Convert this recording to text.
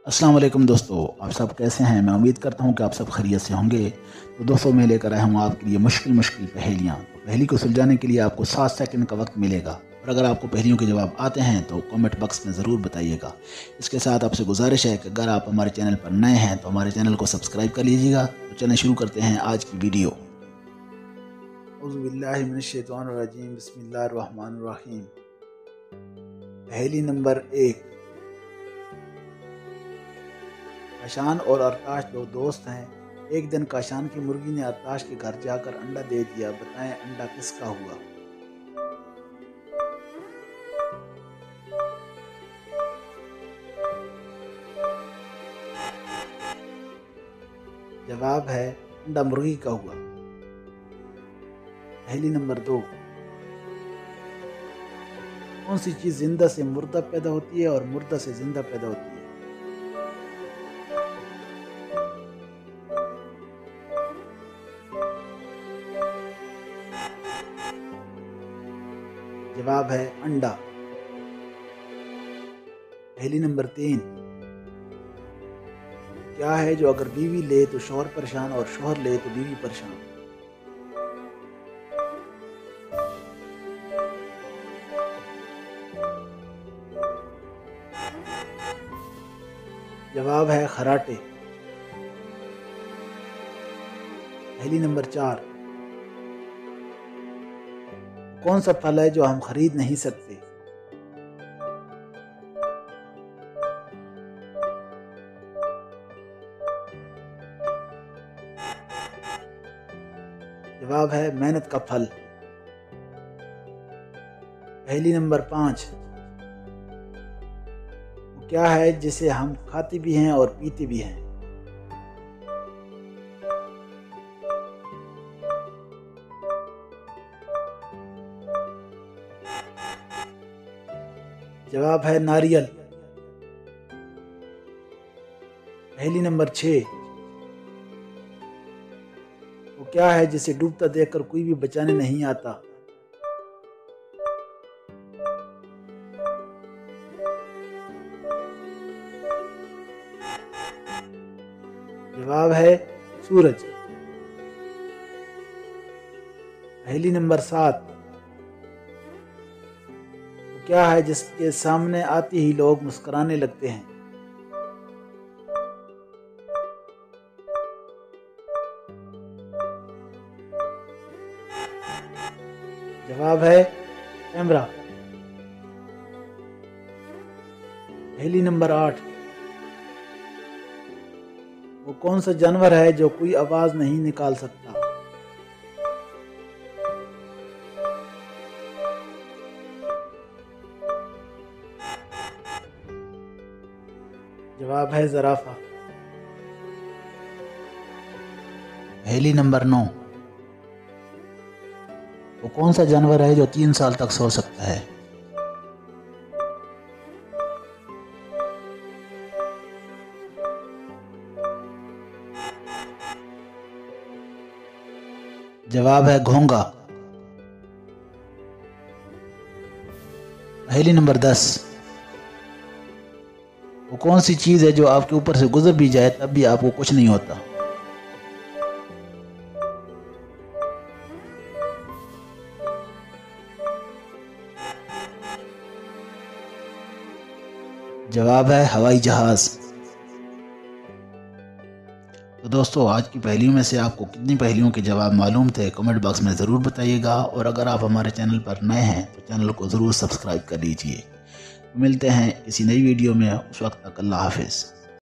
अस्सलाम वालेकुम दोस्तों, आप सब कैसे हैं। मैं उम्मीद करता हूं कि आप सब खैरियत से होंगे। तो दोस्तों, मैं लेकर आया हूं आपके लिए मुश्किल पहेलियां। तो पहेली को सुलझाने के लिए आपको 7 सेकंड का वक्त मिलेगा और अगर आपको पहेलियों के जवाब आते हैं तो कमेंट बॉक्स में ज़रूर बताइएगा। इसके साथ आपसे गुजारिश है कि अगर आप हमारे चैनल पर नए हैं तो हमारे चैनल को सब्सक्राइब कर लीजिएगा। तो चलें शुरू करते हैं आज की वीडियो। औज़ुबिल्लाहि मिनश्शैतानिर्रजीम, बिस्मिल्लाहिर्रहमानिर्रहीम। पहेली नंबर 1। काशान और अरताश दो दोस्त हैं। एक दिन काशान की मुर्गी ने अरताश के घर जाकर अंडा दे दिया। बताएं अंडा किसका हुआ। जवाब है अंडा मुर्गी का हुआ। पहेली नंबर 2। कौन सी चीज जिंदा से मुर्दा पैदा होती है और मुर्दा से जिंदा पैदा होती है। जवाब है अंडा। पहेली नंबर 3। क्या है जो अगर बीवी ले तो शौहर परेशान और शौहर ले तो बीवी परेशान। जवाब है खराटे। पहेली नंबर 4। कौन सा फल है जो हम खरीद नहीं सकते। जवाब है मेहनत का फल। पहेली नंबर 5। वो क्या है जिसे हम खाते भी हैं और पीते भी हैं। जवाब है नारियल। पहेली नंबर 6। वो क्या है जिसे डूबता देखकर कोई भी बचाने नहीं आता। जवाब है सूरज। पहेली नंबर 7। क्या है जिसके सामने आते ही लोग मुस्कुराने लगते हैं। जवाब है कैमरा। पहेली नंबर 8। वो कौन सा जानवर है जो कोई आवाज नहीं निकाल सकता। जवाब है ज़राफ़ा। पहेली नंबर 9। वो कौन सा जानवर है जो 3 साल तक सो सकता है। जवाब है घोंगा। पहेली नंबर 10। वो कौन सी चीज है जो आपके ऊपर से गुजर भी जाए तब भी आपको कुछ नहीं होता। जवाब है हवाई जहाज। तो दोस्तों, आज की पहेलियों में से आपको कितनी पहेलियों के जवाब मालूम थे कमेंट बॉक्स में ज़रूर बताइएगा और अगर आप हमारे चैनल पर नए हैं तो चैनल को ज़रूर सब्सक्राइब कर लीजिए। मिलते हैं किसी नई वीडियो में, उस वक्त तक अल्लाह हाफिज़।